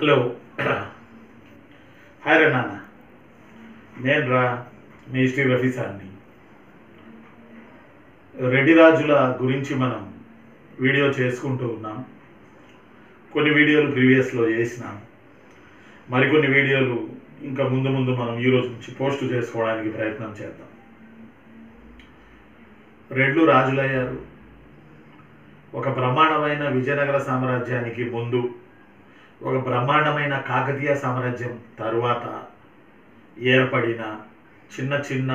Hello. Hi రా నాన్న, నేను రా మీ హిస్టరీ రఫీ సార్ని. రెడ్డి రాజుల గురించి మనం వీడియో చేసుకుంటూ ఉన్నాం. కొన్ని వీడియోలు ప్రీవియస్లో చేసినాం, మరికొన్ని వీడియోలు ఇంకా ముందు ముందు మనం ఈరోజు నుంచి పోస్ట్ చేసుకోవడానికి ప్రయత్నం చేద్దాం. రెడ్లు రాజులయ్యారు. ఒక బ్రహ్మాండమైన విజయనగర సామ్రాజ్యానికి ముందు, ఒక బ్రహ్మాండమైన కాకతీయ సామ్రాజ్యం తరువాత ఏర్పడిన చిన్న చిన్న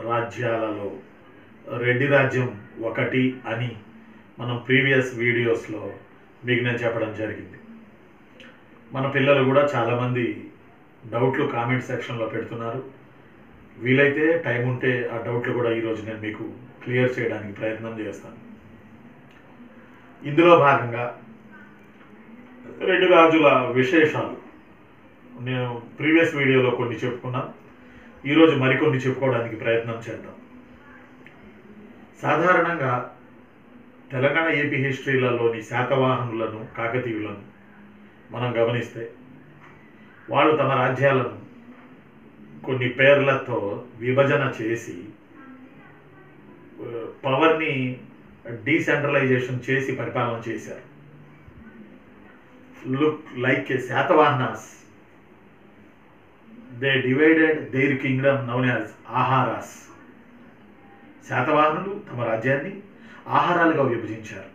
రాజ్యాలలో రెడ్డి రాజ్యం ఒకటి అని మనం ప్రీవియస్ వీడియోస్లో మీకు నేను చెప్పడం జరిగింది. మన పిల్లలు కూడా చాలామంది డౌట్లు కామెంట్ సెక్షన్లో పెడుతున్నారు. వీలైతే టైం ఉంటే ఆ డౌట్లు కూడా ఈరోజు నేను మీకు క్లియర్ చేయడానికి ప్రయత్నం చేస్తాను. ఇందులో భాగంగా రెడ్డి రాజుల విశేషాలు నేను ప్రీవియస్ వీడియోలో కొన్ని చెప్పుకున్నాను. ఈరోజు మరికొన్ని చెప్పుకోవడానికి ప్రయత్నం చేద్దాం. సాధారణంగా తెలంగాణ ఏపీ హిస్టరీలలోని శాతవాహనులను, కాకతీయులను మనం గమనిస్తే వాళ్ళు తమ రాజ్యాలను కొన్ని పేర్లతో విభజన చేసి పవర్ని డీసెంట్రలైజేషన్ చేసి పరిపాలన చేశారు. Look like a Satavahanas. They divided their kingdom known as Aharas. శాతవాహనులు తమ రాజ్యాన్ని ఆహారాలుగా విభజించారు.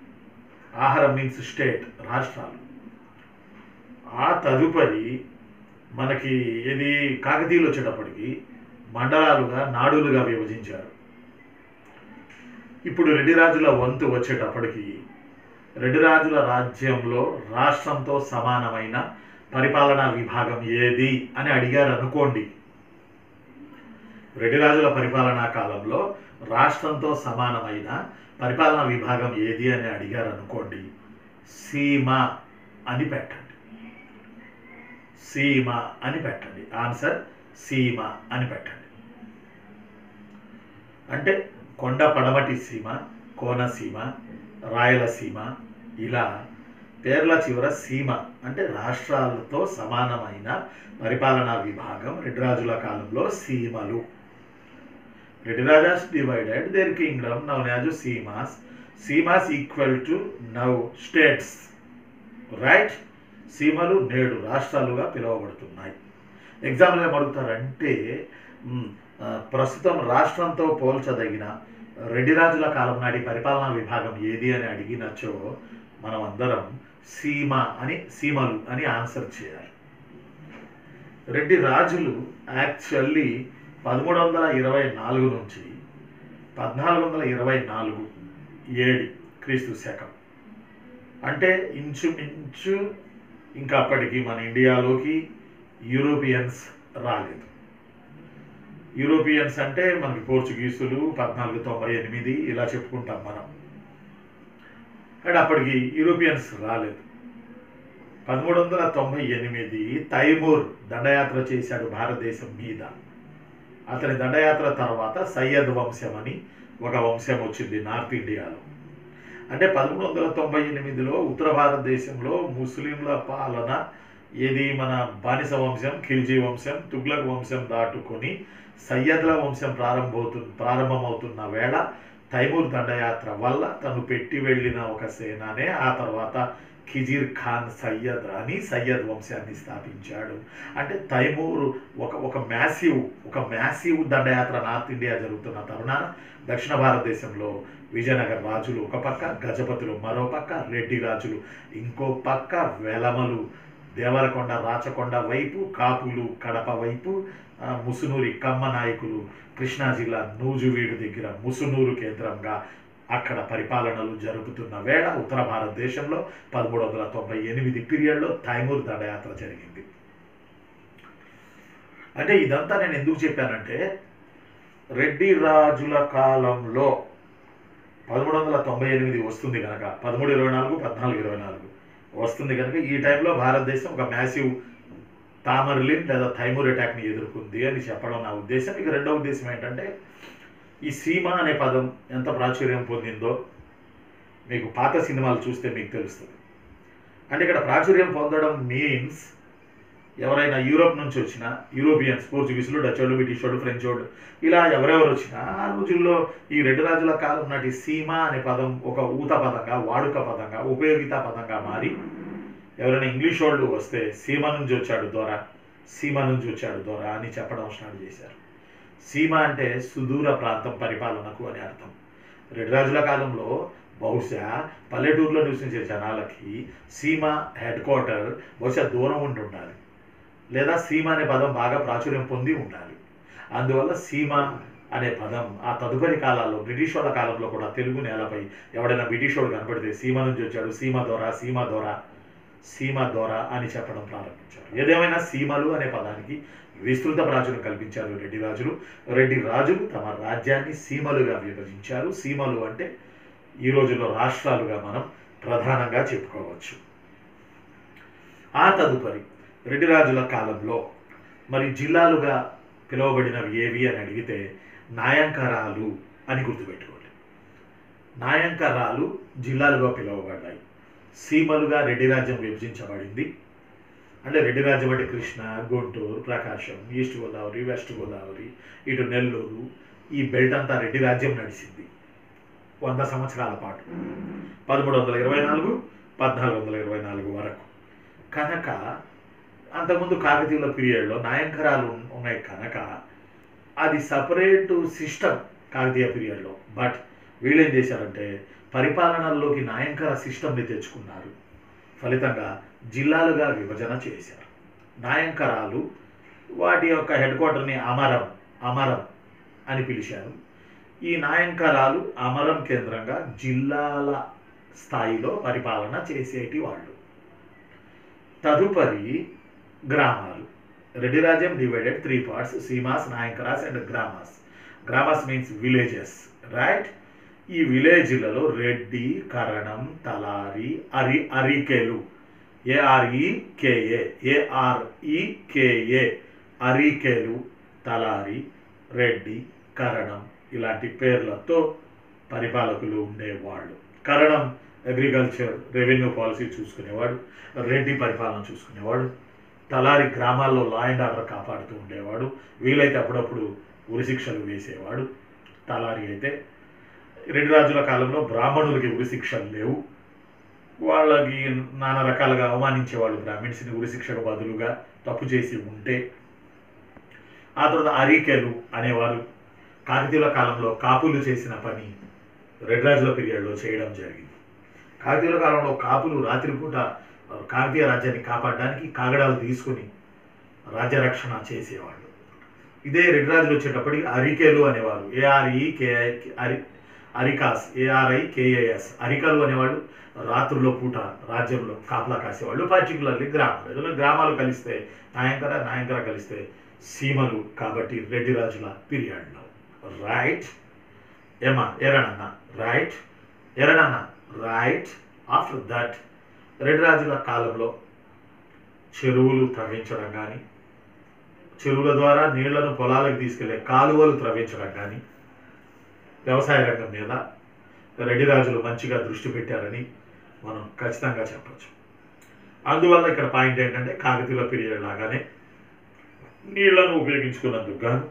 ఆహారం మీన్స్ స్టేట్, రాష్ట్రాలు. ఆ తదుపరి మనకి ఇది కాకతీయులు వచ్చేటప్పటికి మండలాలుగా, నాడులుగా విభజించారు. ఇప్పుడు రెడ్డి రాజుల వంతు వచ్చేటప్పటికి రెడ్డి రాజుల రాజ్యంలో రాష్ట్రంతో సమానమైన పరిపాలనా విభాగం ఏది అని అడిగారు అనుకోండి. రెడ్డి రాజుల పరిపాలనా కాలంలో రాష్ట్రంతో సమానమైన పరిపాలనా విభాగం ఏది అని అడిగారు అనుకోండి, సీమ అని పెట్టండి. సీమ అని పెట్టండి. ఆన్సర్ సీమ అని పెట్టండి. అంటే కొండ పడమటి సీమ, కోనసీమ, రాయలసీమ, ఇలా పేర్ల చివర సీమ అంటే రాష్ట్రాలతో సమానమైన పరిపాలనా విభాగం రెడ్డి రాజుల కాలంలో సీమలు. Reddy rajas divided their kingdom known as seemas. Seemas equal to now states, right? సీమలు నేడు రాష్ట్రాలుగా పిలువబడుతున్నాయి. ఎగ్జాంపుల్ ఏమడుగుతారంటే ప్రస్తుతం రాష్ట్రంతో పోల్చదగిన రెడ్డి రాజుల కాలం నాటి పరిపాలనా విభాగం ఏది అని అడిగినచో మనం అందరం సీమ అని, సీమలు అని ఆన్సర్ చేయాలి. రెడ్డి రాజులు యాక్చువల్లీ 1324 నుంచి 1424 ఏడి క్రీస్తు శకం, అంటే ఇంచుమించు ఇంకా అప్పటికి మన ఇండియాలోకి యూరోపియన్స్ రాలేదు. యూరోపియన్స్ అంటే మనకి పోర్చుగీసులు 1498 ఇలా చెప్పుకుంటాం మనం. అండ్ అప్పటికి యూరోపియన్స్ రాలేదు. 1398 తైమూర్ దండయాత్ర చేశాడు భారతదేశం మీద. అతని దండయాత్ర తర్వాత సయ్యద్ వంశం అని ఒక వంశం వచ్చింది నార్త్ ఇండియాలో. అంటే 1398లో ఉత్తర భారతదేశంలో ముస్లింల పాలన ఏది మన బానిస వంశం, ఖిల్జీ వంశం, తుగ్లక్ వంశం దాటుకొని సయ్యద్ల వంశం ప్రారంభమవుతున్న వేళ తైమూర్ దండయాత్ర వల్ల తను పెట్టి వెళ్ళిన ఒక సేనానే ఆ తర్వాత ఖిజిర్ ఖాన్ సయ్యద్ అని సయ్యద్ వంశాన్ని స్థాపించాడు. అంటే తైమూర్ ఒక మ్యాసివ్ దండయాత్ర నార్త్ ఇండియా జరుగుతున్న తరుణాన దక్షిణ భారతదేశంలో విజయనగర రాజులు ఒక పక్క, గజపతులు మరో పక్క, రెడ్డి రాజులు ఇంకో పక్క, వెలమలు దేవరకొండ, రాచకొండ వైపు, కాపులు కడప వైపు, ముసునూరి కమ్మ నాయకులు కృష్ణా జిల్లా నూజువీడు దగ్గర ముసునూరు కేంద్రంగా అక్కడ పరిపాలనలు జరుపుతున్న వేళ ఉత్తర భారతదేశంలో 1398 పీరియడ్లో తైమూర్ దండయాత్ర జరిగింది. అంటే ఇదంతా నేను ఎందుకు చెప్పానంటే రెడ్డి రాజుల కాలంలో 1398 వస్తుంది కనుక, 1324, 1424 వస్తుంది కనుక ఈ టైంలో భారతదేశం ఒక మ్యాసివ్ తామర్లిన్ లేదా తైమూర్ అటాక్ని ఎదుర్కొంది అని చెప్పడం నా ఉద్దేశం. ఇక రెండవ ఉద్దేశం ఏంటంటే ఈ సీమ అనే పదం ఎంత ప్రాచుర్యం పొందిందో మీకు పాత సినిమాలు చూస్తే మీకు తెలుస్తుంది. అంటే ఇక్కడ ప్రాచుర్యం పొందడం మీన్స్ ఎవరైనా యూరోప్ నుంచి వచ్చినా, యూరోపియన్స్, పోర్చుగీసులు, డచ్ వాళ్ళు, బ్రిటిష్ వాళ్ళు, ఫ్రెంచ్ వాళ్ళు, ఇలా ఎవరెవరు వచ్చినా ఆ రోజుల్లో ఈ రెడ్డి రాజుల కాలం నాటి సీమ అనే పదం ఒక ఊత పదంగా, వాడుక పదంగా, ఉపయోగిత పదంగా మారి ఎవరైనా ఇంగ్లీష్ వాళ్ళు వస్తే సీమ నుంచి వచ్చాడు దొర, సీమ నుంచి వచ్చాడు దొర అని చెప్పడం స్టార్ట్ చేశారు. సీమ అంటే సుదూర ప్రాంతం పరిపాలనకు అని అర్థం. రెడ్డి రాజుల కాలంలో బహుశా పల్లెటూరులో నివసించే జనాలకి సీమ హెడ్ క్వార్టర్ బహుశా దూరం ఉండి ఉండాలి, లేదా సీమ అనే పదం బాగా ప్రాచుర్యం పొంది ఉండాలి. అందువల్ల సీమ అనే పదం ఆ తదుపరి కాలాల్లో బ్రిటిష్ వాళ్ళ కాలంలో కూడా తెలుగు నేలపై ఎవడైనా బ్రిటిష్ వాడు కనపడితే సీమ నుంచి వచ్చాడు, సీమ దొర, సీమ దొర, సీమ దొర అని చెప్పడం ప్రారంభించారు. ఏదేమైనా సీమలు అనే పదానికి విస్తృత ప్రాచుర్యం కల్పించారు రెడ్డి రాజులు. రెడ్డి రాజులు తమ రాజ్యాన్ని సీమలుగా విభజించారు. సీమలు అంటే ఈ రోజుల్లో రాష్ట్రాలుగా మనం ప్రధానంగా చెప్పుకోవచ్చు. ఆ తదుపరి రెడ్డి రాజుల కాలంలో మరి జిల్లాలుగా పిలువబడినవి ఏవి అని అడిగితే నాయంకరాలు అని గుర్తుపెట్టుకోండి. నాయంకరాలు జిల్లాలుగా పిలువబడ్డాయి. సీమలుగా రెడ్డి రాజ్యం విభజించబడింది. అంటే రెడ్డి రాజ్యం అంటే కృష్ణా, గుంటూరు, ప్రకాశం, ఈస్ట్ గోదావరి, వెస్ట్ గోదావరి, ఇటు నెల్లూరు, ఈ బెల్ట్ అంతా రెడ్డి రాజ్యం నడిచింది 100 సంవత్సరాల పాటు, 1324, 1424 వరకు. కనుక అంతకుముందు కాకతీయుల పీరియడ్లో నాయంకరాలు ఉన్నాయి కనుక అది సపరేటు సిస్టమ్ కాకతీయ పీరియడ్లో. బట్ వీళ్ళు ఏం చేశారంటే పరిపాలనలోకి నాయంకర సిస్టమ్ని తెచ్చుకున్నారు. ఫలితంగా జిల్లాలుగా విభజన చేశారు. నాయంకరాలు వాటి యొక్క హెడ్ క్వార్టర్ని అమరం అని పిలిచారు. ఈ నాయంకరాలు అమరం కేంద్రంగా జిల్లాల స్థాయిలో పరిపాలన చేసేటి వాళ్ళు. తదుపరి గ్రామాలు. రెడ్డి రాజ్యం divided 3 parts: seemas, nayankaras and gramas. Gramas means villages, right? ఈ విలేజ్లలో రెడ్డి, కరణం, తలారి, అరికెలు, AREKA అరికెలు, తలారి, రెడ్డి, కరణం ఇలాంటి పేర్లతో పరిపాలకులు ఉండేవాళ్ళు. కరణం అగ్రికల్చర్, రెవెన్యూ పాలసీ చూసుకునేవాడు. రెడ్డి పరిపాలన చూసుకునేవాడు. తలారి గ్రామాల్లో లా అండ్ ఆర్డర్ కాపాడుతూ ఉండేవాడు. వీలైతే అప్పుడప్పుడు ఉరిశిక్షలు వేసేవాడు. తలారి అయితే రెడ్డి రాజుల కాలంలో బ్రాహ్మణులకి ఉరిశిక్షలు లేవు. వాళ్ళకి నానా రకాలుగా అవమానించేవాళ్ళు బ్రాహ్మిన్స్ని ఉరిశిక్షకు బదులుగా తప్పు చేసి ఉంటే. ఆ తర్వాత అరికెలు అనేవారు. కాకతీయుల కాలంలో కాపులు చేసిన పని రెడ్డి రాజుల పీరియడ్లో చేయడం జరిగింది. కాకతీయుల కాలంలో కాపులు రాత్రిపూట కాకతీయ రాజ్యాన్ని కాపాడడానికి కాగడాలు తీసుకుని రాజ్యరక్షణ చేసేవాళ్ళు. ఇదే రెడ్డి రాజులు వచ్చేటప్పటికి అరికెలు అనేవారు. ARIKAS అరికలు అనేవాళ్ళు రాత్రుల్లో పూట రాజ్యంలో కాపలా కాసేవాళ్ళు. పర్టికులర్లీ గ్రామాలు కలిస్తే నాయంకర కలిస్తే సీమలు. కాబట్టి రెడ్డి రాజుల పీరియడ్లో, right? Erranna, right? Erranna, right? After that Reddy రాజుల కాలంలో చెరువులు త్రవ్వించడం కానీ, చెరువుల ద్వారా నీళ్లను పొలాలకు తీసుకెళ్లే కాలువలు త్రవ్వించడం కానీ వ్యవసాయ రంగం మీద రెడ్డి రాజులు మంచిగా దృష్టి పెట్టారని మనం ఖచ్చితంగా చెప్పచ్చు. అందువల్ల ఇక్కడ పాయింట్ ఏంటంటే కాకతీయుల పీరియడ్ లాగానే నీళ్లను ఉపయోగించుకున్నందుకు గాను,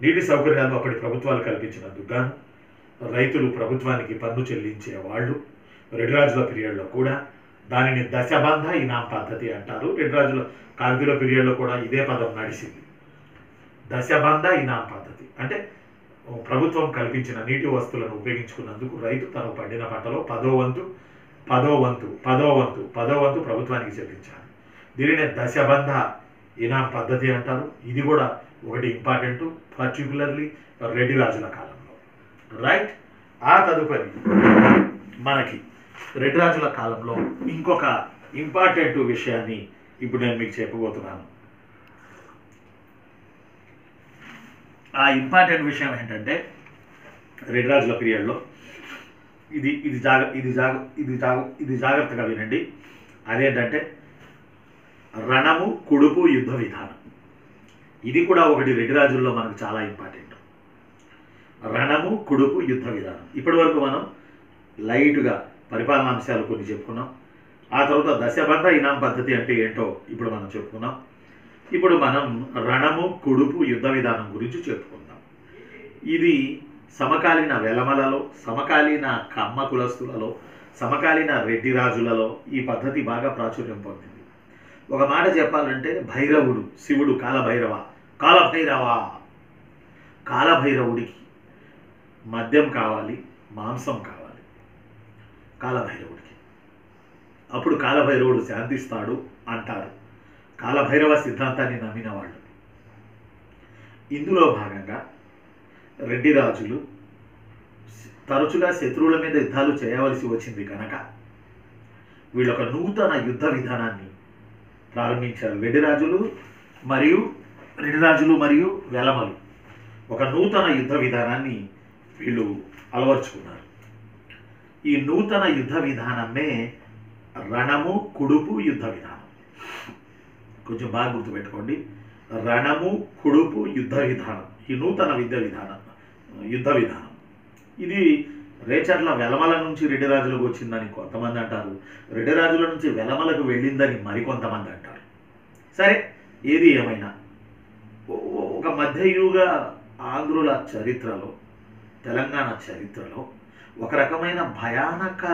నీటి సౌకర్యాలు అప్పటి ప్రభుత్వాలు కల్పించినందుకు గాను రైతులు ప్రభుత్వానికి పన్ను చెల్లించేవాళ్ళు. రెడ్డి రాజుల పీరియడ్లో కూడా దానిని దశబంధ ఇనాం పద్ధతి అంటారు. రెడ్డి రాజుల కాకతీయుల పీరియడ్లో కూడా ఇదే పదం నడిచింది. దశబంధ ఇనాం పద్ధతి అంటే ప్రభుత్వం కల్పించిన నీటి వస్తువులను ఉపయోగించుకున్నందుకు రైతు తను పండిన పంటలో 10వ వంతు ప్రభుత్వానికి చెల్లించాలి. దీనినే దశబంధ ఇనాం పద్ధతి అంటారు. ఇది కూడా ఒకటి ఇంపార్టెంట్, పర్టికులర్లీ రెడ్డి రాజుల కాలంలో, రైట్? ఆ తదుపరి మనకి రెడ్డి రాజుల కాలంలో ఇంకొక ఇంపార్టెంట్ విషయాన్ని ఇప్పుడు నేను మీకు చెప్పబోతున్నాను. ఆ ఇంపార్టెంట్ విషయం ఏంటంటే రెడ్డి రాజుల పీరియడ్లో ఇది జాగ్రత్తగా వినండి. అదేంటంటే రణము, కుడుపు యుద్ధ విధానం. ఇది కూడా ఒకటి రెడ్డి రాజుల్లో మనకు చాలా ఇంపార్టెంట్. రణము, కుడుపు యుద్ధ విధానం. ఇప్పటి వరకు మనం లైట్గా పరిపాలనా అంశాలు కొన్ని చెప్పుకున్నాం. ఆ తర్వాత దశబంధ ఇనాం పద్ధతి అంటే ఏంటో ఇప్పుడు మనం చెప్పుకున్నాం. ఇప్పుడు మనం రణము కుడుపు యుద్ధ విధానం గురించి చెప్పుకుందాం. ఇది సమకాలీన వెలమలలో, సమకాలీన కమ్మ కులస్తులలో, సమకాలీన రెడ్డి రాజులలో ఈ పద్ధతి బాగా ప్రాచుర్యం పొందింది. ఒక మాట చెప్పాలంటే భైరవుడు, శివుడు కాలభైరవ, కాలభైరవుడికి మద్యం కావాలి, మాంసం కావాలి కాలభైరవుడికి. అప్పుడు కాలభైరవుడు శాంతిస్తాడు అంటారు కాలభైరవ సిద్ధాంతాన్ని నమ్మిన వాళ్ళు. ఇందులో భాగంగా రెడ్డి రాజులు తరచుగా శత్రువుల మీద యుద్ధాలు చేయవలసి వచ్చింది కనుక వీళ్ళొక నూతన యుద్ధ విధానాన్ని ప్రారంభించారు. రెడ్డి రాజులు మరియు వెలమలు ఒక నూతన యుద్ధ విధానాన్ని వీళ్ళు అలవర్చుకున్నారు. ఈ నూతన యుద్ధ విధానమే రణము కుడుపు యుద్ధ విధానం. కొంచెం బాగా గుర్తుపెట్టుకోండి, రణము కుడుపు యుద్ధ విధానం. ఈ నూతన యుద్ధ విధానం ఇది రేచర్ల వెలమల నుంచి రెడ్డి రాజులకు వచ్చిందని కొంతమంది అంటారు, రెడ్డి రాజుల నుంచి వెలమలకు వెళ్ళిందని మరికొంతమంది అంటారు. సరే, ఏది ఏమైనా ఒక మధ్యయుగ ఆంధ్రుల చరిత్రలో, తెలంగాణ చరిత్రలో ఒక రకమైన భయానక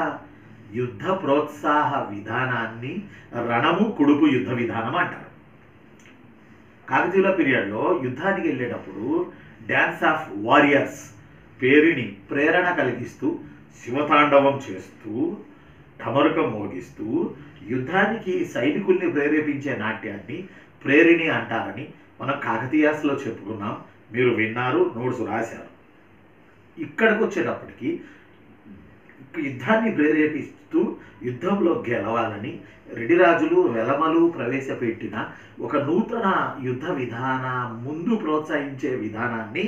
యుద్ధ ప్రోత్సాహ విధానాన్ని రణము కుడుపు యుద్ధ విధానం అంటారు. కాకతీయుల పీరియడ్లో యుద్ధానికి వెళ్ళేటప్పుడు డ్యాన్స్ ఆఫ్ వారియర్స్ పేరుని ప్రేరణ కలిగిస్తూ, శివతాండవం చేస్తూ, ఢమరుకం మోగిస్తూ యుద్ధానికి సైనికుల్ని ప్రేరేపించే నాట్యాన్ని ప్రేరిణి అంటారని మనం కాకతీయాస్లో చెప్పుకున్నాం. మీరు విన్నారు, నోట్స్ రాశారు. ఇక్కడికి వచ్చేటప్పటికి యుద్ధాన్ని ప్రేరేపిస్తూ యుద్ధంలో గెలవాలని రెడ్డి రాజులు వెలమలు ప్రవేశపెట్టిన ఒక నూతన యుద్ధ విధానం ముందు ప్రోత్సహించే విధానాన్ని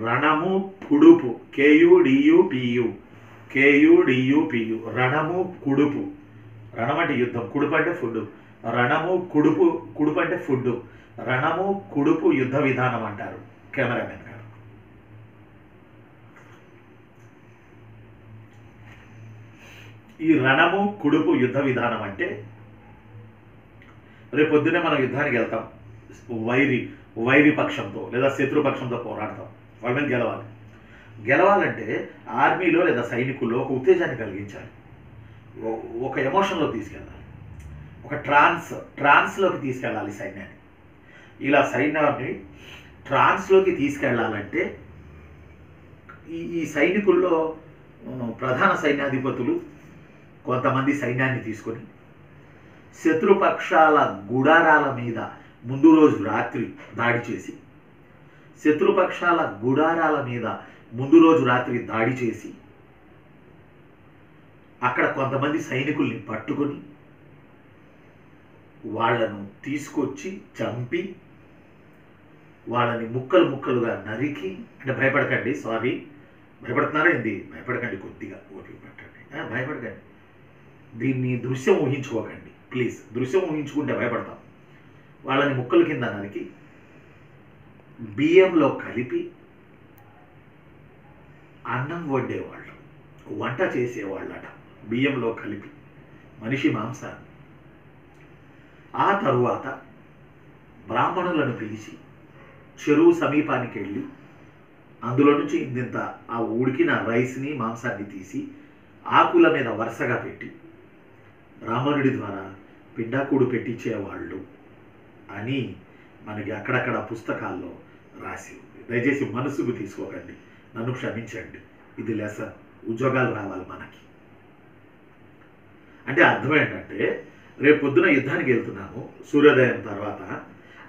రణము కుడుపు KUDUPU రణము కుడుపు. రణం అంటే యుద్ధం, కుడుపు అంటే ఫుడ్. రణము కుడుపు అంటే ఫుడ్. రణము కుడుపు యుద్ధ విధానం అంటారు కెమెరామెన్ గారు. ఈ రణము కుడుపు యుద్ధ విధానం అంటే రేపు పొద్దున్నే మనం యుద్ధానికి వెళ్తాం, వైరి పక్షంతో లేదా శత్రుపక్షంతో పోరాడతాం, వాళ్ళ మీద గెలవాలంటే ఆర్మీలో లేదా సైనికుల్లో ఒక ఉత్తేజాన్ని కలిగించాలి, ఒక ఎమోషన్లో తీసుకెళ్ళాలి, ఒక ట్రాన్స్లోకి తీసుకెళ్ళాలి సైన్యాన్ని. ఇలా సైన్యాన్ని ట్రాన్స్లోకి తీసుకెళ్ళాలంటే ఈ సైనికుల్లో ప్రధాన సైన్యాధిపతులు కొంతమంది సైన్యాన్ని తీసుకొని శత్రుపక్షాల గుడారాల మీద ముందు రోజు రాత్రి దాడి చేసి, అక్కడ కొంతమంది సైనికుల్ని పట్టుకొని వాళ్ళను తీసుకొచ్చి చంపి వాళ్ళని ముక్కలుగా నరికి, అంటే భయపడకండి, భయపడుతున్నారా ఏంది? భయపడకండి, కొద్దిగా ఓపిక పట్టండి, భయపడకండి. దీన్ని దృశ్యం ఊహించుకోకండి ప్లీజ్. దృశ్యం ఊహించుకుంటే భయపడతాం. వాళ్ళని ముక్కల కింద నరికి బియ్యంలో కలిపి అన్నం వండేవాళ్ళు, వంట చేసేవాళ్ళట బియ్యంలో కలిపి మనిషి మాంసాన్ని. ఆ తరువాత బ్రాహ్మణులను పిలిచి చెరువు సమీపానికి వెళ్ళి అందులో నుంచి ఇంత ఆ ఉడికిన రైస్ని మాంసాన్ని తీసి ఆకుల మీద వరుసగా పెట్టి బ్రాహ్మణుడి ద్వారా పిండాకుడు పెట్టించేవాళ్ళు అని మనకి అక్కడక్కడ పుస్తకాల్లో రాసి ఉంది. దయచేసి మనసుకు తీసుకోకండి, నన్ను క్షమించండి. ఇది లెసన్, ఉద్యోగాలు రావాలి మనకి. అంటే అర్థం ఏంటంటే రేపు పొద్దున యుద్ధానికి వెళ్తున్నాము సూర్యోదయం తర్వాత,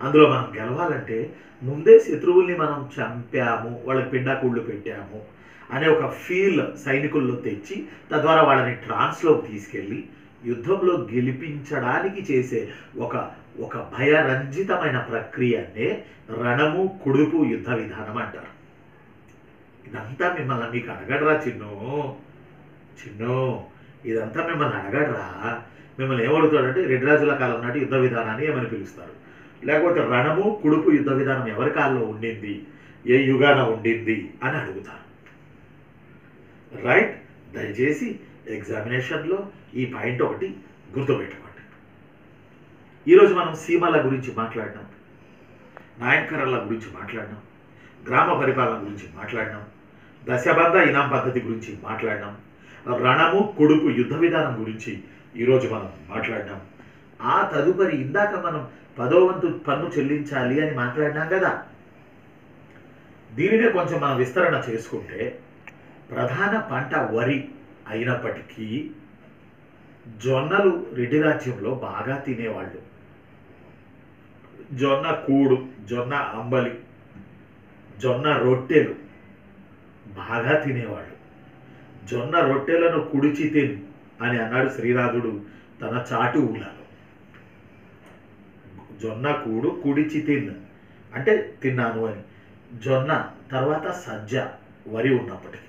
అందులో మనం గెలవాలంటే ముందే శత్రువుల్ని మనం చంపాము, వాళ్ళకి పిండాకుళ్ళు పెట్టాము అనే ఒక ఫీల్ సైనికుల్లో తెచ్చి తద్వారా వాళ్ళని ట్రాన్స్లోకి తీసుకెళ్ళి యుద్ధంలో గెలిపించడానికి చేసే ఒక భయరంజితమైన ప్రక్రియనే రణము కుడుపు యుద్ధ విధానం అంటారు. ఇదంతా మిమ్మల్ని మీకు అడగడరా చిన్ను, ఇదంతా మిమ్మల్ని అడగడరా. మిమ్మల్ని ఏమడుగుతాడంటే రెడ్డి రాజుల కాలం నాటి యుద్ధ విధానాన్ని ఏమని పిలుస్తారు, లేకపోతే రణము కుడుపు యుద్ధ విధానం ఎవరి కాలంలో ఉండింది, ఏ యుగాన ఉండింది అని అడుగుతారు. రైట్? దయచేసి ఎగ్జామినేషన్లో ఈ పాయింట్ ఒకటి గుర్తుపెట్టుకోండి. ఈరోజు మనం సీమల గురించి మాట్లాడినాం, నాయకర్ల గురించి మాట్లాడినాం, గ్రామ పరిపాలన గురించి మాట్లాడినాం, దశబంధ ఇనాం పద్ధతి గురించి మాట్లాడినాం, రణము కొడుకు యుద్ధ విధానం గురించి ఈరోజు మనం మాట్లాడినాం. ఆ తదుపరి ఇందాక మనం 10వ వంతు పన్ను చెల్లించాలి అని మాట్లాడినాం కదా. దీనినే కొంచెం మనం విస్తరణ చేసుకుంటే, ప్రధాన పంట వరి అయినప్పటికీ జొన్నలు రెడ్డి రాజ్యంలో బాగా తినేవాళ్ళు. జొన్న కూడు, జొన్న అంబలి, జొన్న రొట్టెలు బాగా తినేవాళ్ళు. జొన్న రొట్టెలను కుడిచి తిన్ అని అన్నాడు శ్రీనాథుడు తన చాటు ఊళ్ళలో. జొన్న కూడు కుడిచి తిన్ అంటే తిన్నాను అని. జొన్న తర్వాత సజ్జ, వరి ఉన్నప్పటికీ.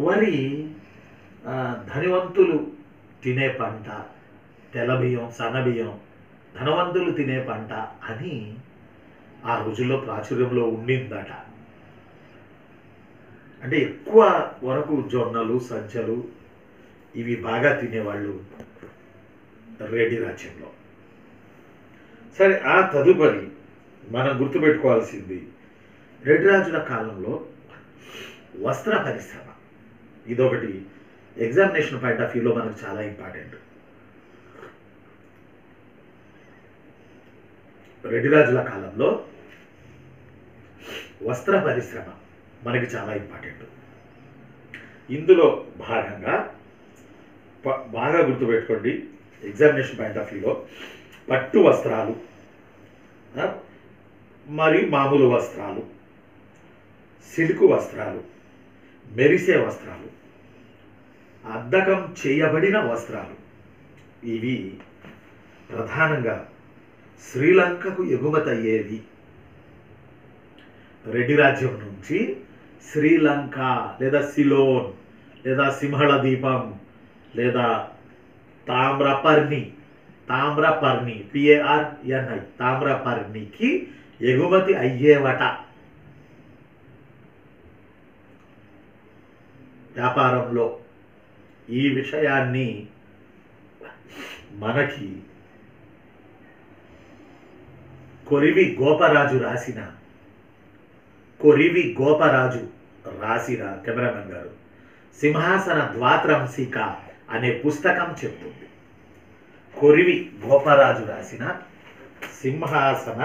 వరి ధనవంతులు తినే పంట, తెల్లబియ్యం, సన్నబియ్యం ధనవంతులు తినే పంట అని ఆ రోజుల్లో ప్రాచుర్యంలో ఉండిందట. అంటే ఎక్కువ వరకు జొన్నలు, సజ్జలు ఇవి బాగా తినేవాళ్ళు రెడ్డి రాజ్యంలో. సరే, ఆ తదుపరి మనం గుర్తుపెట్టుకోవాల్సింది, రెడ్డి రాజుల కాలంలో వస్త్ర పరిశ్రమ. ఇదొకటి ఎగ్జామినేషన్ పాయింట్ ఆఫ్ వ్యూలో మనకు చాలా ఇంపార్టెంట్. రెడ్డి రాజుల కాలంలో వస్త్ర పరిశ్రమ మనకి చాలా ఇంపార్టెంట్. ఇందులో భాగంగా బాగా గుర్తుపెట్టుకోండి, ఎగ్జామినేషన్ పాయింట్ ఆఫ్ వ్యూలో పట్టు వస్త్రాలు మరియు మామూలు వస్త్రాలు, సిల్క్ వస్త్రాలు, మెరిసే వస్త్రాలు, అద్దకం చేయబడిన వస్త్రాలు, ఇవి ప్రధానంగా శ్రీలంకకు ఎగుమతి అయ్యేవి. రెడ్డి రాజ్యం నుంచి శ్రీలంక లేదా సిలోన్ లేదా సింహళ దీపం లేదా తామ్రపర్ణి PARNI తామ్రపర్ణికి ఎగుమతి అయ్యేవట. వ్యాపారంలో ఈ విషయాన్ని మనకి కొరివి గోపరాజు రాసిన కెమెరామెన్ గారు సింహాసన ద్వాత్రంసిక అనే పుస్తకం చెప్తుంది. కొరివి గోపరాజు రాసిన సింహాసన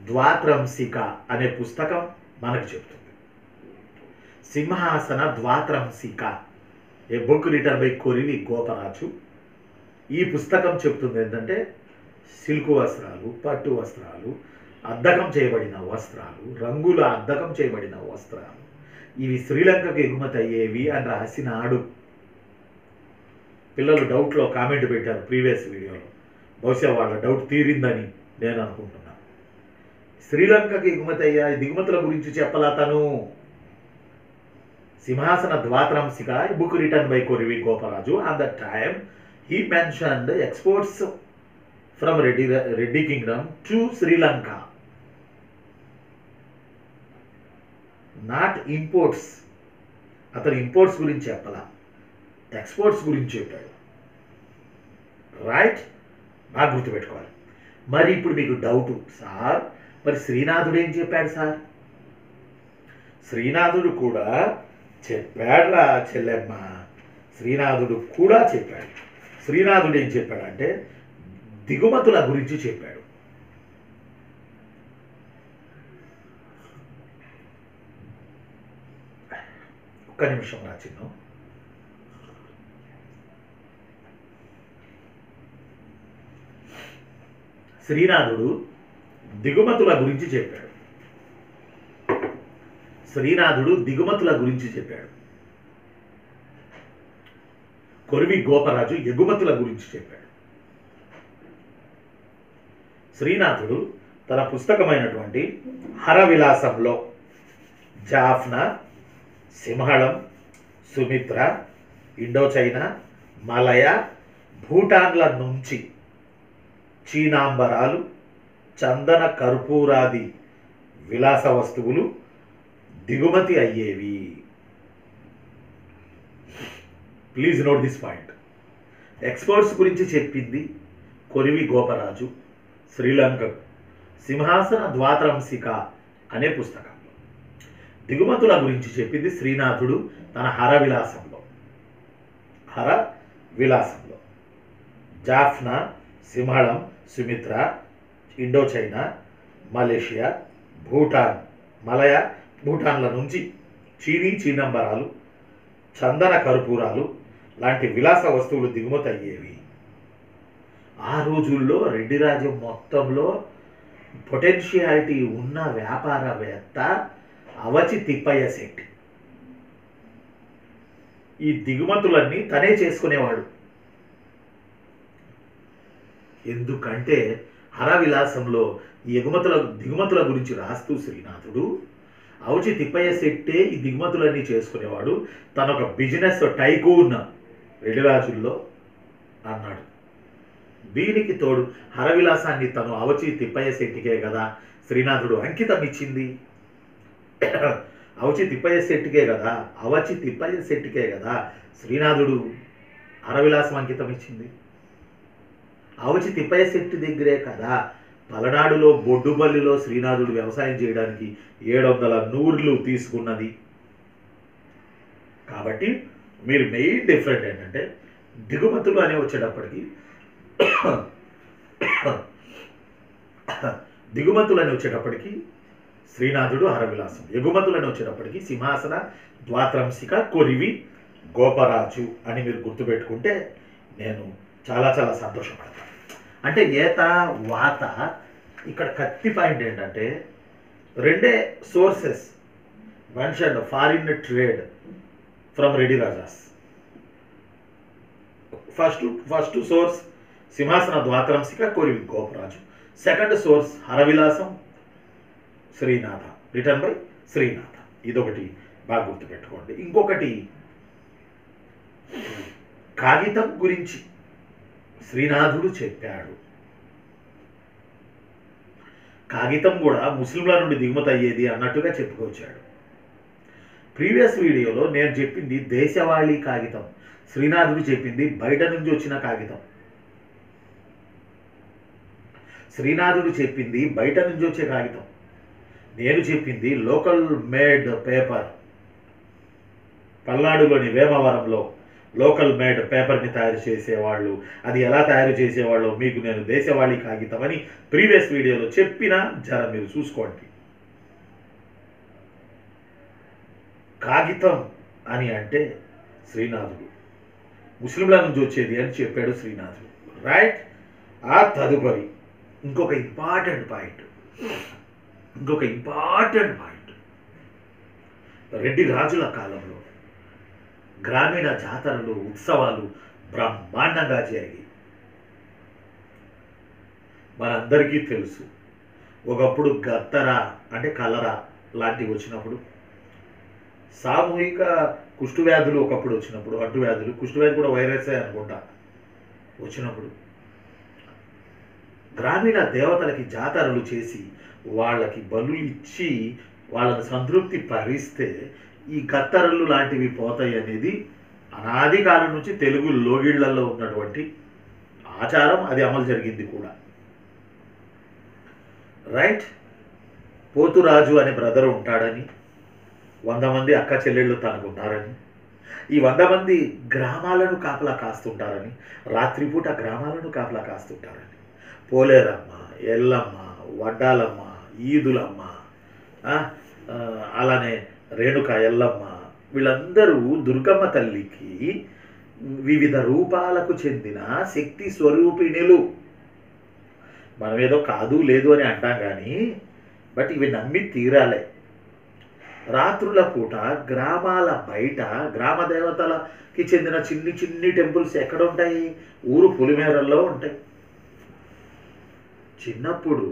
ద్వాత్రంసిక అనే పుస్తకం మనకు చెప్తుంది. సింహాసన ద్వాత్రంసిక, ఏ book written by Korivi Goparaju. ఈ పుస్తకం చెప్తుంది ఏంటంటే, సిల్క్ వస్త్రాలు, పట్టు వస్త్రాలు, అద్దకం చేయబడిన వస్త్రాలు, రంగుల అద్దకం చేయబడిన వస్త్రాలు, ఇవి శ్రీలంకకు ఎగుమతి అయ్యేవి అని రాసినాడు. పిల్లలు డౌట్లో కామెంట్ పెట్టారు ప్రీవియస్ వీడియోలో. బహుశా వాళ్ళ డౌట్ తీరిందని నేను అనుకుంటున్నాను. శ్రీలంకకు ఎగుమతి అయ్యా దిగుమతుల గురించి చెప్పలా తను. Simhasana Dwatrimsika, book written by Korivi Goparaju. At that time he mentioned exports from Reddy Kingdom to Sri Lanka, not imports. అతను ఇంపోర్ట్స్ గురించి చెప్పాల, ఎక్స్పోర్ట్స్ గురించి చెప్పాడు. రైట్, బాగా గుర్తుపెట్టుకోవాలి. మరి ఇప్పుడు మీకు డౌట్, సార్ మరి శ్రీనాథుడు ఏం చెప్పాడు సార్? శ్రీనాథుడు కూడా చెప్పాడురా చెల్లెమ్మ, శ్రీనాథుడు కూడా చెప్పాడు. శ్రీనాథుడు ఏం చెప్పాడంటే దిగుమతుల గురించి చెప్పాడు. ఒక్క నిమిషం రా చిన్ను. శ్రీనాథుడు దిగుమతుల గురించి చెప్పాడు. కొరివి గోపరాజు ఎగుమతుల గురించి చెప్పాడు. శ్రీనాథుడు తన పుస్తకమైనటువంటి హరవిలాసంలో జాఫ్నా, సింహళం, సుమిత్ర, ఇండోచైనా, మలయ, భూటాన్ల నుంచి చీనాంబరాలు, చందన, కర్పూరాది విలాస వస్తువులు దిగుమతి అయ్యేవి. Please note this point. Exports గురించి చెప్పింది కొరివి గోపరాజు శ్రీలంక సింహాసన ద్వాత్రంశిక అనే పుస్తకంలో దిగుమతుల గురించి చెప్పింది శ్రీనాథుడు తన హరవిలాసంలో. Jaffna, Simhalam, Sumatra, Indo China, Malaysia, భూటాన్ల నుంచి చీనీ చీనంబరాలు, చందన కర్పూరాలు లాంటి విలాస వస్తువులు దిగుమతి అయ్యేవి. ఆ రోజుల్లో రెడ్డి రాజ్యం మొత్తంలో పొటెన్షియాలిటీ ఉన్న వ్యాపారవేత్త అవచి తిప్పయ్య శెట్టి. ఈ దిగుమతులన్నీ తనే చేసుకునేవాడు. ఎందుకంటే హరవిలాసంలో దిగుమతుల గురించి రాస్తూ శ్రీనాథుడు అవచి తిప్పయ్య శెట్టే ఈ దిగుమతులన్నీ చేసుకునేవాడు, తను ఒక బిజినెస్ టైకూన్ రెడ్డి రాజుల్లో అన్నాడు. దీనికి తోడు హరవిలాసాన్ని తను అవచి తిప్పయ్య శెట్టికే కదా శ్రీనాథుడు అంకితం ఇచ్చింది. అవచి తిప్పయ్య శెట్టికే కదా శ్రీనాథుడు హరవిలాసం అంకితం ఇచ్చింది. అవచి తిప్పయ్య శెట్టి దగ్గరే కదా పలనాడులో బొడ్డుబల్లిలో శ్రీనాథుడు వ్యవసాయం చేయడానికి 700 నూర్లు తీసుకున్నది. కాబట్టి మీరు మెయిన్ డిఫరెంట్ ఏంటంటే దిగుమతులు అని వచ్చేటప్పటికి శ్రీనాథుడు హరవిలాసం, ఎగుమతులని వచ్చేటప్పటికి సింహాసన ద్వాత్రంశిక కొరివి గోపరాజు అని మీరు గుర్తుపెట్టుకుంటే నేను చాలా చాలా సంతోషపడతాను. అంటే ఏత వాత ఇక్కడ కత్తి పాయింట్ ఏంటంటే రెండే sources mentioned foreign trade from Reddy Rajas. First source Simhasana Dvatrimshika Korivi Goparaju, second source Haravilasam Srinatha, written by Srinatha. ఇదొకటి బాగా గుర్తుపెట్టుకోండి. ఇంకొకటి కాగితం గురించి శ్రీనాథుడు చెప్పాడు. కాగితం కూడా ముస్లింల నుండి దిగుమతి అయ్యేది అన్నట్టుగా చెప్పుకొచ్చాడు. ప్రీవియస్ వీడియోలో నేను చెప్పింది దేశవాళీ కాగితం, శ్రీనాథుడు చెప్పింది బయట నుంచి వచ్చిన కాగితం. శ్రీనాథుడు చెప్పింది బయట నుంచి వచ్చే కాగితం, నేను చెప్పింది లోకల్ మేడ్ పేపర్. పల్నాడులోని వేమవరంలో లోకల్ మేడ్ పేపర్ని తయారు చేసేవాళ్ళు, అది ఎలా తయారు చేసేవాళ్ళో మీకు నేను దేశవాళీ కాగితం అని ప్రీవియస్ వీడియోలో చెప్పినా జర మీరు చూసుకోండి. కాగితం అని అంటే శ్రీనాథుడు ముస్లింల నుంచి వచ్చేది అని చెప్పాడు శ్రీనాథుడు, రైట్. ఆ తదుపరి ఇంకొక ఇంపార్టెంట్ పాయింట్, రెడ్డి రాజుల కాలంలో గ్రామీణ జాతరలు ఉత్సవాలు బ్రహ్మాండంగా జరిగాయి. మనందరికీ తెలుసు, ఒకప్పుడు గత్తర అంటే కలరా లాంటివి వచ్చినప్పుడు, సామూహిక కుష్ఠవ్యాధులు ఒకప్పుడు వచ్చినప్పుడు, అంటువ్యాధులు, కుష్ఠవ్యాధి కూడా వైరసే అనుకుంటా వచ్చినప్పుడు, గ్రామీణ దేవతలకి జాతరలు చేసి వాళ్ళకి బలులు ఇచ్చి వాళ్ళని సంతృప్తి పరిస్తే ఈ గత్తరలు లాంటివి పోతాయి అనేది అనాది కాలం నుంచి తెలుగు లోగిళ్లలో ఉన్నటువంటి ఆచారం, అది అమలు జరిగింది కూడా, రైట్. పోతురాజు అనే బ్రదర్ ఉంటాడని, 100 మంది అక్క చెల్లెళ్ళు తనకున్నారని, ఈ 100 మంది గ్రామాలను కాపలా కాస్తుంటారని, రాత్రిపూట గ్రామాలను కాపలా కాస్తుంటారని, పోలేరమ్మ, ఎల్లమ్మ, వడ్డాలమ్మ, ఈదులమ్మ, అలానే రేణుక ఎల్లమ్మ, వీళ్ళందరూ దుర్గమ్మ తల్లికి వివిధ రూపాలకు చెందిన శక్తి స్వరూపిణులు. మనం ఏదో కాదు లేదు అని అంటాం కానీ బట్ ఇవి నమ్మి తీరాలే. రాత్రుల పూట గ్రామాల బయట గ్రామ దేవతలకి చెందిన చిన్ని చిన్ని టెంపుల్స్ ఎక్కడ ఉంటాయి? ఊరు పొలిమేరల్లో ఉంటాయి. చిన్నప్పుడు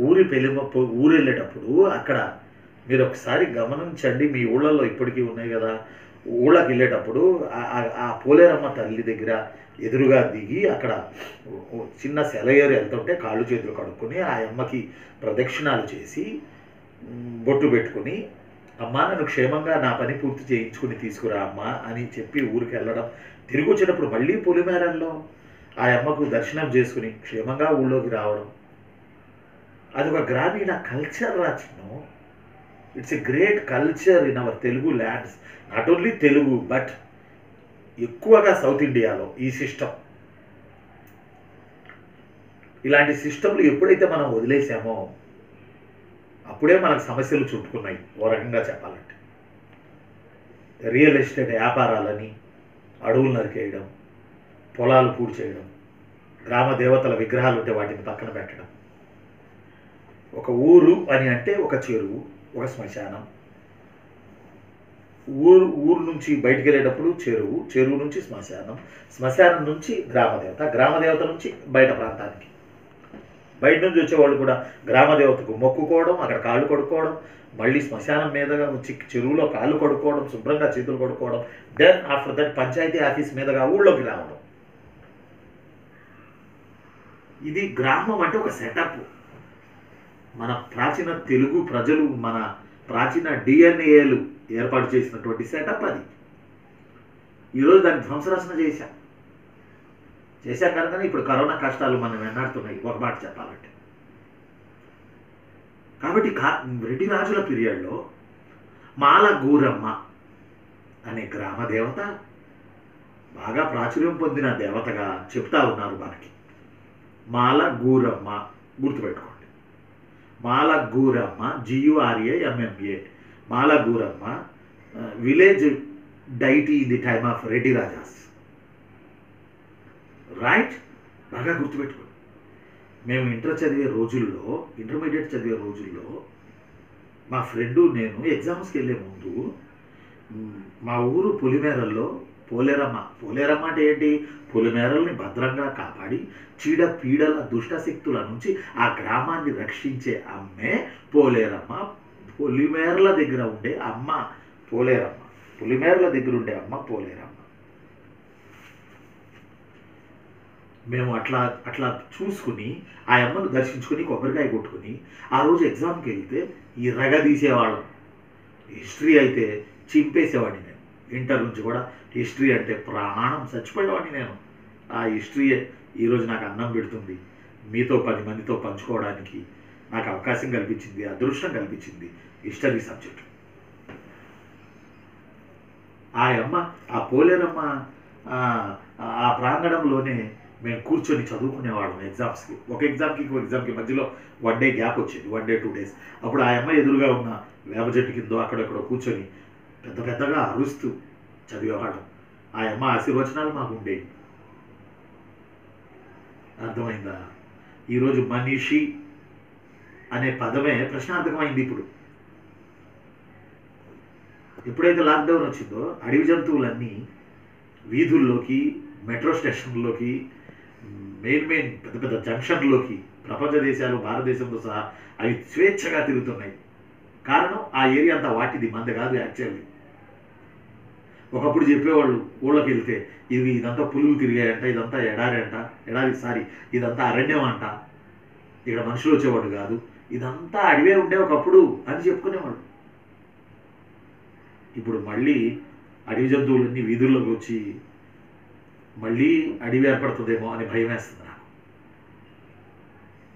ఊరు వెళ్ళేటప్పుడు అక్కడ మీరు ఒకసారి గమనించండి, మీ ఊళ్ళల్లో ఇప్పటికీ ఉన్నాయి కదా, ఊళ్ళకి వెళ్ళేటప్పుడు ఆ పోలేరమ్మ తల్లి దగ్గర ఎదురుగా దిగి అక్కడ చిన్న సెలయేరు వెళ్తుంటే కాళ్ళు చేతులు కడుక్కొని ఆ అమ్మకి ప్రదక్షిణాలు చేసి బొట్టు పెట్టుకుని, అమ్మ నన్ను క్షేమంగా నా పని పూర్తి చేయించుకుని తీసుకురా అమ్మ అని చెప్పి ఊరికి వెళ్ళడం, తిరిగి వచ్చేటప్పుడు మళ్ళీ పొలిమేరల్లో ఆ అమ్మకు దర్శనం చేసుకుని క్షేమంగా ఊళ్ళోకి రావడం, అది ఒక గ్రామీణ కల్చర్ రాచిను. It's a great culture in our Telugu lands. Not only Telugu but ఎక్కువగా సౌత్ ఇండియాలో ఈ సిస్టమ్, ఇలాంటి సిస్టంలు ఎప్పుడైతే మనం వదిలేసామో అప్పుడే మనకు సమస్యలు చుట్టుకున్నాయి. ఓ రకంగా చెప్పాలంటే రియల్ ఎస్టేట్ వ్యాపారాలని, అడవులు నరికేయడం, పొలాలు పూడి చేయడం, గ్రామ దేవతల విగ్రహాలు ఉంటే వాటిని పక్కన పెట్టడం. ఒక ఊరు అని అంటే ఒక చెరువు, ఒక శ్మశానం. ఊరు నుంచి బయటికి వెళ్ళేటప్పుడు చెరువు, చెరువు నుంచి శ్మశానం, శ్మశానం నుంచి గ్రామదేవత, గ్రామదేవత నుంచి బయట ప్రాంతానికి. బయట నుంచి వచ్చేవాళ్ళు కూడా గ్రామదేవతకు మొక్కుకోవడం, అక్కడ కాళ్ళు కడుక్కోవడం, మళ్ళీ శ్మశానం మీదుగా వచ్చి చెరువులో కాళ్ళు కడుక్కోవడం, శుభ్రంగా చేతులు కడుక్కోవడం, then after that panchayat office మీదుగా ఊళ్ళోకి రావడం. ఇది గ్రామం అంటే ఒక సెటప్. మన ప్రాచీన తెలుగు ప్రజలు, మన ప్రాచీన డిఎన్ఏలు ఏర్పాటు చేసినటువంటి సెటప్ అది. ఈరోజు దాన్ని ధ్వంసరచన చేశాం కనుక ఇప్పుడు కరోనా కష్టాలు మనం వెన్నాడుతున్నాయి, ఒక మాట చెప్పాలంటే. కాబట్టి రెడ్డి రాజుల పీరియడ్లో మాలగూరమ్మ అనే గ్రామ దేవత బాగా ప్రాచుర్యం పొందిన దేవతగా చెప్తా ఉన్నారు మనకి. మాలగూరమ్మ గుర్తుపెట్టుకోండి. Malaguramma, GURAMMA, Malaguramma village deity in the time of Reddy Rajas. Right, బాగా గుర్తుపెట్టుకోండి. మేము ఇంటర్మీడియట్ చదివే రోజుల్లో మా ఫ్రెండు నేను ఎగ్జామ్స్కి వెళ్ళే ముందు మా ఊరు పొలిమేరల్లో పోలేరమ్మ అంటే ఏంటి? పొలిమేరల్ని భద్రంగా కాపాడి చీడ పీడల దుష్టశక్తుల నుంచి ఆ గ్రామాన్ని రక్షించే అమ్మే పోలేరమ్మ. పొలిమేరల దగ్గర ఉండే అమ్మ పోలేరమ్మ, పొలిమేరల దగ్గర ఉండే అమ్మ పోలేరమ్మ. మేము అట్లా చూసుకుని ఆ అమ్మను దర్శించుకుని కొబ్బరికాయ కొట్టుకుని ఆ రోజు ఎగ్జామ్కి వెళ్తే ఈ రగ తీసేవాళ్ళం. హిస్టరీ అయితే చింపేసేవాడిని నేను. ఇంటర్ నుంచి కూడా హిస్టరీ అంటే ప్రాణం, చచ్చిపోయేవాడిని నేను. ఆ హిస్టరీయే ఈరోజు నాకు అన్నం పెడుతుంది, మీతో 10 మందితో పంచుకోవడానికి నాకు అవకాశం కల్పించింది, అదృష్టం కల్పించింది హిస్టరీ సబ్జెక్ట్. ఆ అమ్మ, ఆ పోలేరమ్మ ఆ ప్రాంగణంలోనే మేము కూర్చొని చదువుకునేవాళ్ళం ఎగ్జామ్స్కి. ఒక ఎగ్జామ్కి మధ్యలో 1 డే గ్యాప్ వచ్చింది, 1 డే 2 డేస్. అప్పుడు ఆ అమ్మ ఎదురుగా ఉన్న వేప చెట్టు కిందో అక్కడెక్కడో కూర్చొని పెద్దగా అరుస్తూ చదివేవాళ్ళం. ఆ అమ్మ ఆశీర్వచనాలు మాకు ఉండేవి. అర్థమైందా? ఈరోజు మనిషి అనే పదమే ప్రశ్నార్థకమైంది. ఎప్పుడైతే లాక్డౌన్ వచ్చిందో అడవి జంతువులన్నీ వీధుల్లోకి, మెట్రో స్టేషన్లోకి, మెయిన్ పెద్ద జంక్షన్లోకి, ప్రపంచ దేశాలు భారతదేశంతో సహా అవి స్వేచ్ఛగా తిరుగుతున్నాయి. కారణం ఆ ఏరియా అంతా వాటిది, మంది కాదు యాక్చువల్లీ. ఒకప్పుడు చెప్పేవాళ్ళు ఊళ్ళకి వెళ్తే ఇదంతా పులులు తిరిగాయంట, ఇదంతా ఇదంతా అరణ్యం అంట, ఇక్కడ మనుషులు వచ్చేవాడు కాదు, ఇదంతా అడివే ఉండే ఒకప్పుడు అని చెప్పుకునేవాళ్ళు. ఇప్పుడు మళ్ళీ అడవి జంతువులన్నీ వీధుల్లోకి వచ్చి మళ్ళీ అడవి ఏర్పడుతుందేమో అని భయం వేస్తుంది నాకు.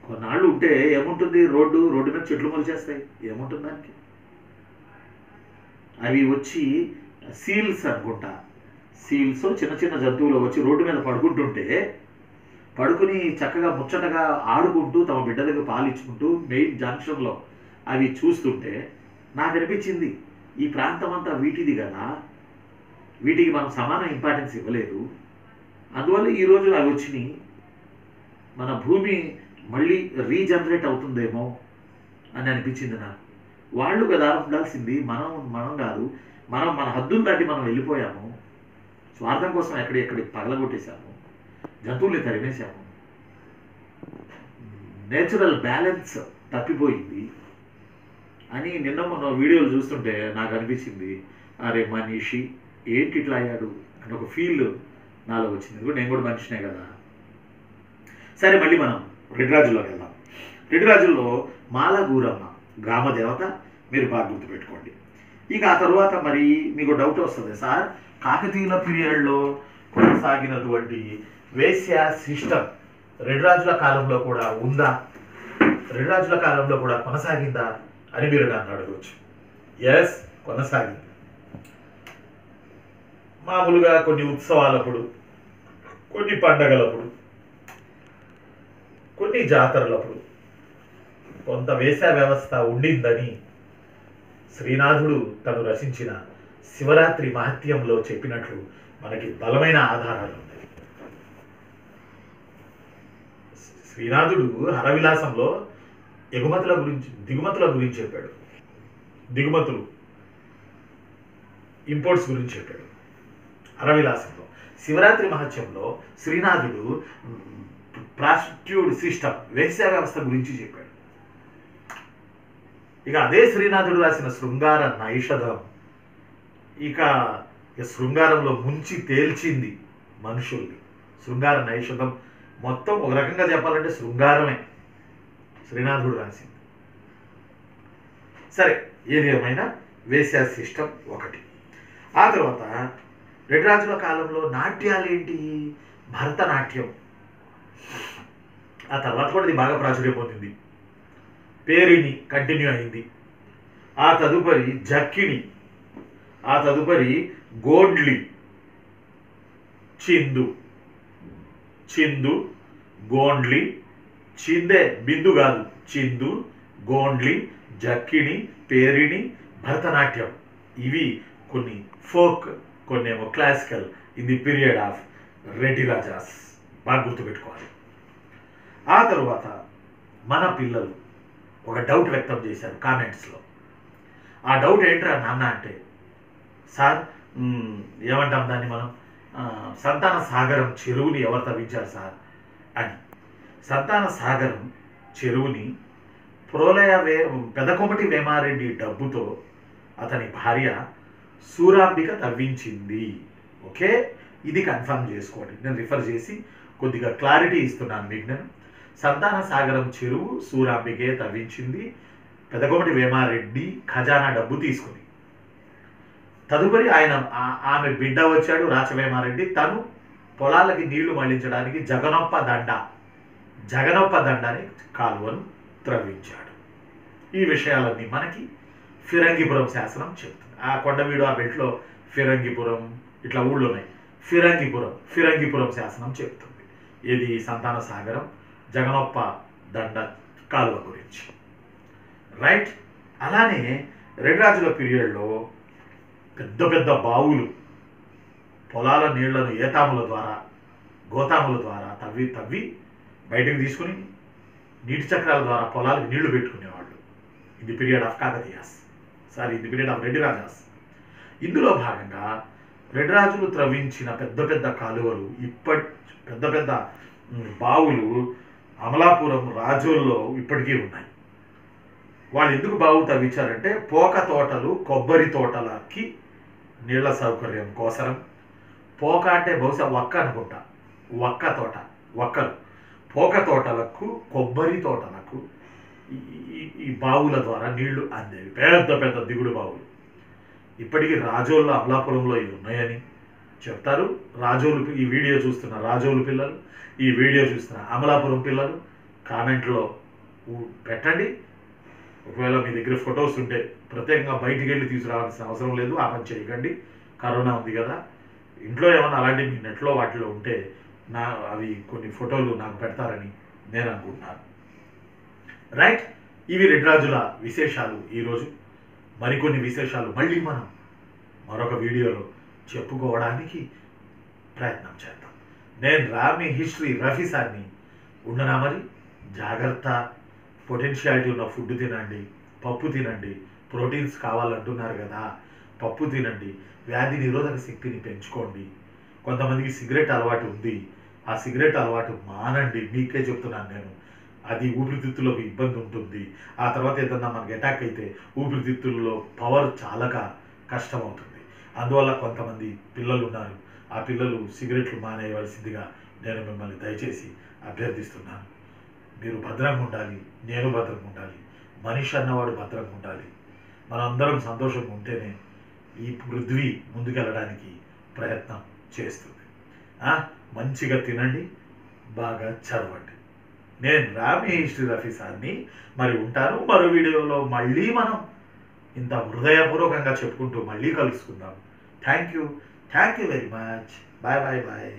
కొన్నాళ్ళు ఉంటే ఏముంటుంది, రోడ్డు మీద చెట్లు మొలిచేస్తాయి, ఏముంటుంది దానికి? అవి వచ్చి సీల్స్ అనుకుంటా, సీల్స్ చిన్న జంతువులు వచ్చి రోడ్డు మీద పడుకుని చక్కగా ముచ్చటగా ఆడుకుంటూ తమ బిడ్డ దగ్గర పాలు ఇచ్చుకుంటూ మెయిన్ జంక్షన్లో అవి చూస్తుంటే నాకు అనిపించింది, ఈ ప్రాంతం అంతా వీటిది కదా, వీటికి మనం సమాన ఇంపార్టెన్స్ ఇవ్వలేదు, అందువల్ల ఈరోజు అవి వచ్చినాయి. మన భూమి మళ్ళీ రీజనరేట్ అవుతుందేమో అని అనిపించింది నాకు. వాళ్ళు కదా ఉండాల్సింది, మనం కాదు. మన హద్దులు దాటి మనం వెళ్ళిపోయాము. స్వార్థం కోసం ఎక్కడికి పగలగొట్టేశాము, జంతువుల్ని తరిమేశాము. నేచురల్ బ్యాలెన్స్ తప్పిపోయింది అని నిన్న మొన్న వీడియోలు చూస్తుంటే నాకు అనిపించింది, అరే మనిషి ఏంటి ఇట్లా అయ్యాడు అని ఒక ఫీల్ నాలో వచ్చింది. నేను కూడా మనిషినే కదా. సరే, మళ్ళీ మనం రెడ్డి రాజుల్లోకి వెళ్దాం. రెడ్డి రాజుల్లో మాలగూరమ్మ గ్రామ దేవత, మీరు బాగా గుర్తుపెట్టుకోండి. ఇక ఆ తర్వాత మరి మీకు డౌట్ వస్తుంది, సార్ కాకతీయుల పీరియడ్లో కొనసాగినటువంటి వేశ్య సిస్టమ్ రెడ్డి రాజుల కాలంలో కూడా ఉందా, రెడ్డి రాజుల కాలంలో కూడా కొనసాగిందా అని మీరు నన్ను అడగవచ్చు. ఎస్, కొనసాగింది. మామూలుగా కొన్ని ఉత్సవాలప్పుడు, కొన్ని పండగలప్పుడు, కొన్ని జాతరలప్పుడు కొంత వేశ్య వ్యవస్థ ఉండిందని శ్రీనాథుడు తను రచించిన శివరాత్రి మహత్యంలో చెప్పినట్లు మనకి బలమైన ఆధారాలు ఉన్నాయి. శ్రీనాథుడు హరవిలాసంలో దిగుమతుల గురించి చెప్పాడు. దిగుమతులు, ఇంపోర్ట్స్ గురించి చెప్పాడు హరవిలాసంలో. శివరాత్రి మహత్యంలో శ్రీనాథుడు ప్రాస్టిట్యూట్ సిస్టమ్, వేశ్య వ్యవస్థ గురించి చెప్పాడు. ఇక అదే శ్రీనాథుడు రాసిన శృంగార నైషధం ఇక శృంగారంలో ముంచి తేల్చింది మనుషుల్ని. శృంగార నైషధం మొత్తం ఒక రకంగా చెప్పాలంటే శృంగారమే శ్రీనాథుడు రాసింది. సరే, ఏది ఏమైనా వేశ్య సిస్టమ్ ఒకటి. ఆ తర్వాత రెడ్డి రాజుల కాలంలో నాట్యాలు ఏంటి? భరతనాట్యం. ఆ తర్వాత కూడా ఇది బాగా ప్రాచుర్యం పొందింది. పేరిణి కంటిన్యూ అయింది. ఆ తదుపరి జక్కిణి, ఆ తదుపరి గోండ్లి, చిందు, గోండ్లి, చిందే బిందు కాదు, చిందు, గోండ్లి, జక్కిణి, పేరిణి, భరతనాట్యం. ఇవి కొన్ని ఫోక్, కొన్ని ఏమో classical in the period of Reddy Rajas. బాగా గుర్తుపెట్టుకోవాలి. ఆ తరువాత మన పిల్లలు ఒక డౌట్ వ్యక్తం చేశారు కామెంట్స్లో. ఆ డౌట్ ఏంట్రా నాన్న అంటే, సార్ ఏమంటాం దాన్ని మనం, సంతాన సాగరం చెరువుని ఎవరు తవ్వించారు సార్ అని. సంతాన సాగరం చెరువుని పెదకొమటి వేమారెడ్డి డబ్బుతో అతని భార్య సూరాంబిక తవ్వించింది. ఓకే, ఇది కన్ఫర్మ్ చేసుకోండి. నేను రిఫర్ చేసి కొద్దిగా క్లారిటీ ఇస్తున్నాను మీకు. నేను సంతాన సాగరం చెరువు సూరాంబికే తవ్వించింది, పెదకొమటి వేమారెడ్డి ఖజానా డబ్బు తీసుకుని. తదుపరి ఆమె బిడ్డ వచ్చాడు రాచవేమారెడ్డి. తను పొలాలకి నీళ్లు మళ్లించడానికి జగనొప్ప దండని కాలువను త్రవ్వించాడు. ఈ విషయాలన్నీ మనకి ఫిరంగిపురం శాసనం చెప్తుంది. ఆ కొండవీడు, ఆ బెట్లో ఫిరంగిపురం ఇట్లా ఊళ్ళు ఉన్నాయి. ఫిరంగిపురం శాసనం చెప్తుంది ఇది సంతాన సాగరం, జగనొప్ప దండ కాలువ గురించి. రైట్. అలానే రెడ్డి రాజుల పీరియడ్లో పెద్ద పెద్ద బావులు, పొలాల నీళ్లను గోతాముల ద్వారా తవ్వి బయటకు తీసుకుని నీటి చక్రాల ద్వారా పొలాలకు నీళ్లు పెట్టుకునేవాళ్ళు. In the period of in the period of Reddy Rajas. ఇందులో భాగంగా రెడ్డి రాజులు త్రవ్వించిన పెద్ద పెద్ద కాలువలు, పెద్ద పెద్ద బావులు అమలాపురం రాజోల్లో ఇప్పటికీ ఉన్నాయి. వాళ్ళు ఎందుకు బావులు తవ్వించారంటే పోక తోటలు, కొబ్బరి తోటలకి నీళ్ల సౌకర్యం కోసరం. పోక అంటే బహుశా ఒక్క అనుకుంటా, ఒక్కలు. పోక తోటలకు, కొబ్బరి తోటలకు ఈ బావుల ద్వారా నీళ్లు అందేవి. పెద్ద పెద్ద దిగుడు బావులు. ఇప్పటికీ రాజోల్లో, అమలాపురంలో ఇవి ఉన్నాయని చెప్తారు. ఈ వీడియో చూస్తున్న రాజోలు పిల్లలు, ఈ వీడియో చూస్తున్న అమలాపురం పిల్లలు కామెంట్లో పెట్టండి. ఒకవేళ మీ దగ్గర ఫొటోస్ ఉంటే ప్రత్యేకంగా బయటికి వెళ్ళి తీసుకురావాల్సిన అవసరం లేదు, ఆ పని చేయకండి. కరోనా ఉంది కదా. ఇంట్లో ఏమన్నా అలాంటివి మీ నెట్లో వాటిలో ఉంటే అవి కొన్ని ఫోటోలు నాకు పెడతారని నేను అనుకుంటున్నాను. రైట్. ఇవి రెడ్డి రాజుల విశేషాలు. ఈరోజు మరికొన్ని విశేషాలు మళ్ళీ మనం మరొక వీడియోలో చెప్పుకోవడానికి ప్రయత్నం చేద్దాం. నేను మీ హిస్టరీ రఫీ సార్ని. ఉండనా మరి? జాగ్రత్త. పొటెన్షియాలిటీ ఉన్న ఫుడ్ తినండి, పప్పు తినండి. ప్రోటీన్స్ కావాలంటున్నారు కదా, పప్పు తినండి. వ్యాధి నిరోధక శక్తిని పెంచుకోండి. కొంతమందికి సిగరెట్ అలవాటు ఉంది, ఆ సిగరెట్ అలవాటు మానండి. మీకే చెప్తున్నాను నేను. అది ఊపిరితిత్తులకు ఇబ్బంది ఉంటుంది. ఆ తర్వాత ఏదన్నా మనకి అటాక్ అయితే ఊపిరితిత్తుల్లో పవర్ చాలా కష్టమవుతుంది. అందువల్ల కొంతమంది పిల్లలు ఉన్నారు, ఆ పిల్లలు సిగరెట్లు మానేయవలసిందిగా నేను మిమ్మల్ని దయచేసి అభ్యర్థిస్తున్నాను. మీరు భద్రంగా ఉండాలి, నేను భద్రంగా ఉండాలి, మనిషి అన్నవాడు భద్రంగా ఉండాలి. మనందరం సంతోషంగా ఉంటేనే ఈ పృథ్వీ ముందుకెళ్ళడానికి ప్రయత్నం చేస్తుంది. మంచిగా తినండి, బాగా చదవండి. నేను రామి హిస్టరీ రఫీసాన్ని మరి ఉంటాను. మరో వీడియోలో మళ్ళీ మనం ఇంత హృదయపూర్వకంగా చెప్పుకుంటూ మళ్ళీ కలుసుకుందాం. Thank you very much. Bye bye bye.